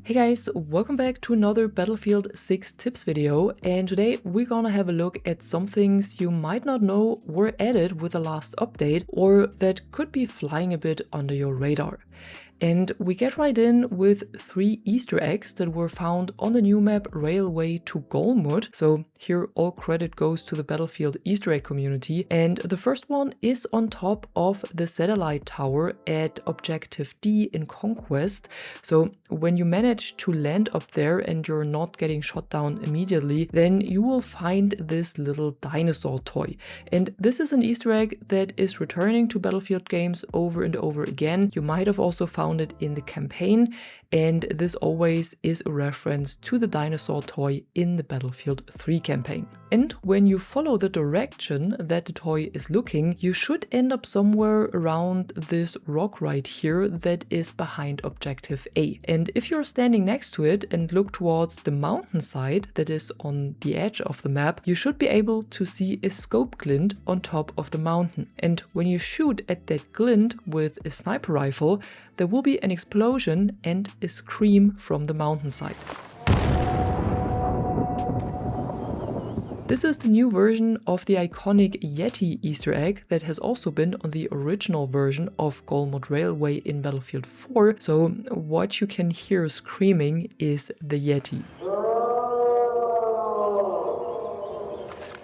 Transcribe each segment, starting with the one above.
Hey guys, welcome back to another Battlefield 6 tips video, and today we're gonna have a look at some things you might not know were added with the last update or that could be flying a bit under your radar. And we get right in with 3 Easter eggs that were found on the new map Railway to Golmud. So here all credit goes to the Battlefield Easter egg community. And the first one is on top of the satellite tower at Objective D in Conquest. So when you manage to land up there and you're not getting shot down immediately, then you will find this little dinosaur toy. And this is an Easter egg that is returning to Battlefield games over and over again. You might have also found it in the campaign, and this always is a reference to the dinosaur toy in the Battlefield 3 campaign. And when you follow the direction that the toy is looking, you should end up somewhere around this rock right here that is behind Objective A. And if you're standing next to it and look towards the mountainside that is on the edge of the map, you should be able to see a scope glint on top of the mountain. And when you shoot at that glint with a sniper rifle, there will be an explosion and a scream from the mountainside. This is the new version of the iconic Yeti Easter egg that has also been on the original version of Golmud Railway in Battlefield 4, so what you can hear screaming is the Yeti.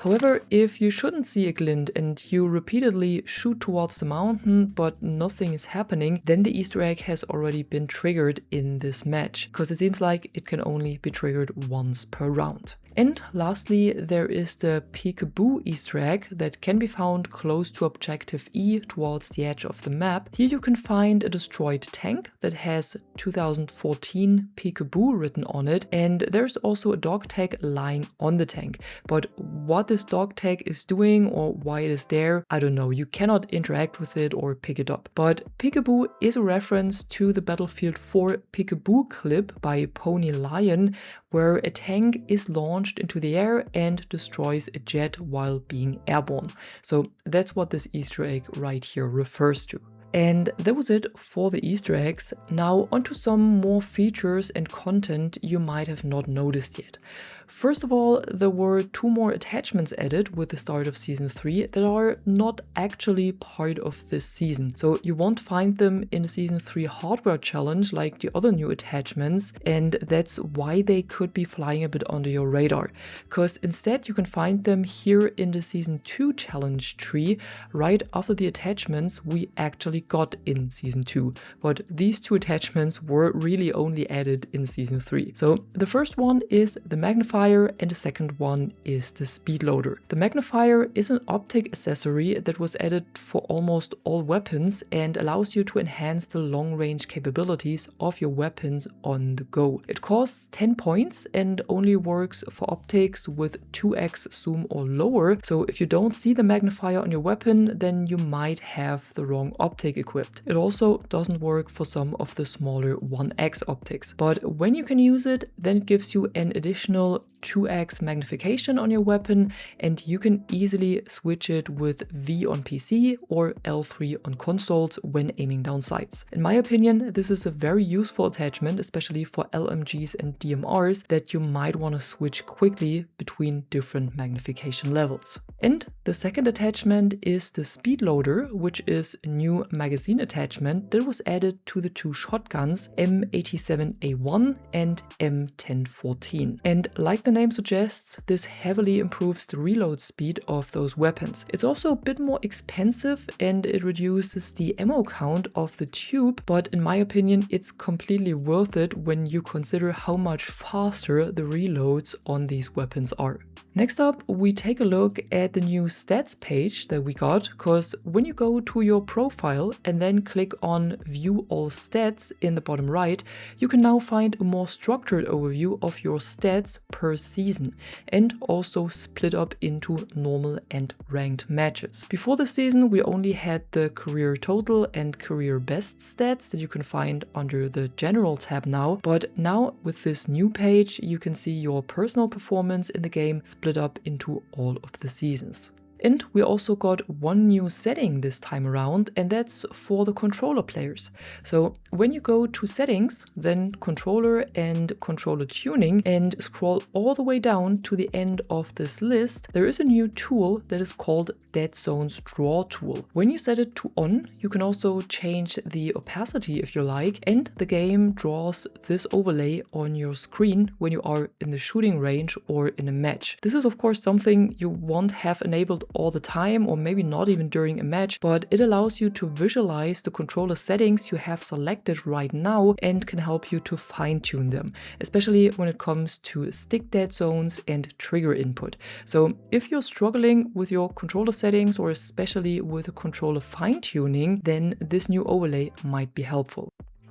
However, if you shouldn't see a glint and you repeatedly shoot towards the mountain but nothing is happening, then the Easter egg has already been triggered in this match, because it seems like it can only be triggered once per round. And lastly, there is the Peekaboo Easter egg that can be found close to Objective E towards the edge of the map. Here you can find a destroyed tank that has 2014 Peekaboo written on it, and there's also a dog tag lying on the tank. But what this dog tag is doing or why it is there, I don't know. You cannot interact with it or pick it up. But Peekaboo is a reference to the Battlefield 4 Peekaboo clip by Pony Lion, where a tank is launched into the air and destroys a jet while being airborne. So that's what this Easter egg right here refers to. And that was it for the Easter eggs. Now onto some more features and content you might have not noticed yet. First of all, there were 2 more attachments added with the start of Season 3 that are not actually part of this season. So you won't find them in the Season 3 hardware challenge like the other new attachments, and that's why they could be flying a bit under your radar. Because instead you can find them here in the Season 2 challenge tree right after the attachments we actually got in Season 2. But these 2 attachments were really only added in Season 3. So the first one is the magnifier and the second one is the speed loader. The magnifier is an optic accessory that was added for almost all weapons and allows you to enhance the long-range capabilities of your weapons on the go. It costs 10 points and only works for optics with 2x zoom or lower, so if you don't see the magnifier on your weapon, then you might have the wrong optic equipped. It also doesn't work for some of the smaller 1x optics, but when you can use it, then it gives you an additional 2x magnification on your weapon, and you can easily switch it with V on PC or L3 on consoles when aiming down sights. In my opinion, this is a very useful attachment, especially for LMGs and DMRs that you might want to switch quickly between different magnification levels. And the second attachment is the speed loader, which is a new magazine attachment that was added to the 2 shotguns M87A1 and M1014. And like the name suggests, this heavily improves the reload speed of those weapons. It's also a bit more expensive and it reduces the ammo count of the tube, but in my opinion it's completely worth it when you consider how much faster the reloads on these weapons are. Next up, we take a look at the new stats page that we got, because when you go to your profile and then click on View All Stats in the bottom right, you can now find a more structured overview of your stats per season and also split up into normal and ranked matches. Before the season, we only had the career total and career best stats that you can find under the general tab now, but now with this new page, you can see your personal performance in the game split up into all of the seasons. And we also got one new setting this time around, and that's for the controller players. So when you go to settings, then controller and controller tuning, and scroll all the way down to the end of this list, there is a new tool that is called Dead Zone's Draw tool. When you set it to on, you can also change the opacity if you like, and the game draws this overlay on your screen when you are in the shooting range or in a match. This is of course something you won't have enabled all the time, or maybe not even during a match, but it allows you to visualize the controller settings you have selected right now and can help you to fine-tune them, especially when it comes to stick dead zones and trigger input. So if you're struggling with your controller settings, or especially with the controller fine-tuning, then this new overlay might be helpful.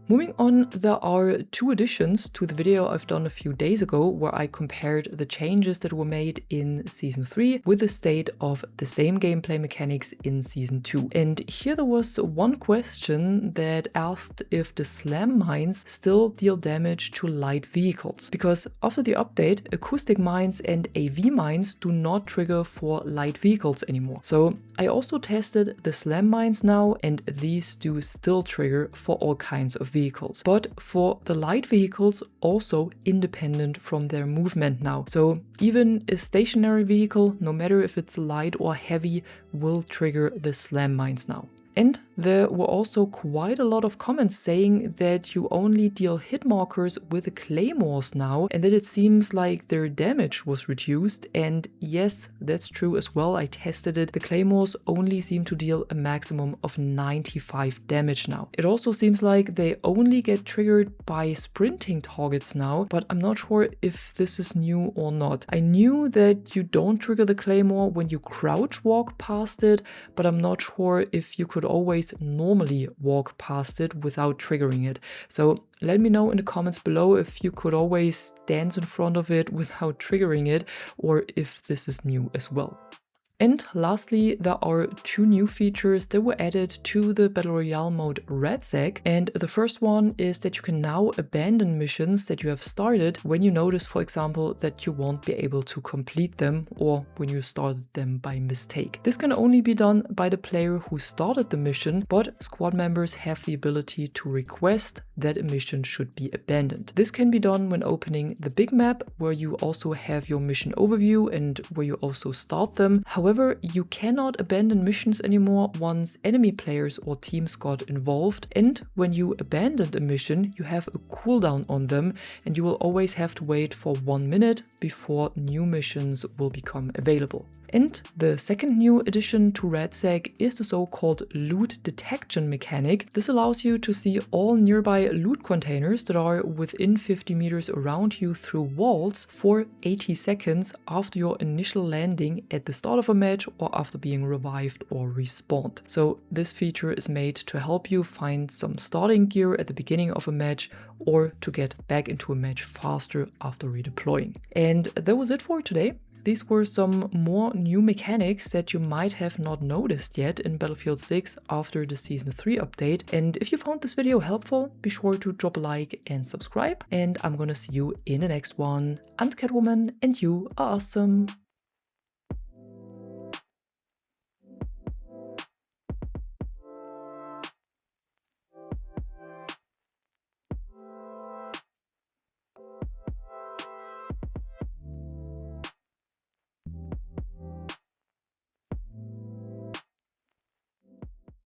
Moving on, there are two additions to the video I've done a few days ago where I compared the changes that were made in Season 3 with the state of the same gameplay mechanics in Season 2. And here there was one question that asked if the slam mines still deal damage to light vehicles. Because after the update, acoustic mines and AV mines do not trigger for light vehicles anymore. So I also tested the slam mines now, and these do still trigger for all kinds of vehicles, but for the light vehicles also independent from their movement now. So even a stationary vehicle, no matter if it's light or heavy, will trigger the slam mines now. And there were also quite a lot of comments saying that you only deal hit markers with the claymores now, and that it seems like their damage was reduced. And yes, that's true as well. I tested it. The claymores only seem to deal a maximum of 95 damage now. It also seems like they only get triggered by sprinting targets now, but I'm not sure if this is new or not. I knew that you don't trigger the claymore when you crouch walk past it, but I'm not sure if you could always normally walk past it without triggering it. So let me know in the comments below if you could always dance in front of it without triggering it, or if this is new as well. And lastly, there are two new features that were added to the Battle Royale mode REDSEC, and the first one is that you can now abandon missions that you have started when you notice, for example, that you won't be able to complete them, or when you started them by mistake. This can only be done by the player who started the mission, but squad members have the ability to request that a mission should be abandoned. This can be done when opening the big map, where you also have your mission overview and where you also start them. However, you cannot abandon missions anymore once enemy players or teams got involved, and when you abandoned a mission, you have a cooldown on them, and you will always have to wait for 1 minute before new missions will become available. And the second new addition to REDSEC is the so-called loot detection mechanic. This allows you to see all nearby loot containers that are within 50 meters around you through walls for 80 seconds after your initial landing at the start of a match, or after being revived or respawned. So this feature is made to help you find some starting gear at the beginning of a match, or to get back into a match faster after redeploying. And that was it for today. These were some more new mechanics that you might have not noticed yet in Battlefield 6 after the Season 3 update. And if you found this video helpful, be sure to drop a like and subscribe. And I'm gonna see you in the next one. I'm Catwoman, and you are awesome.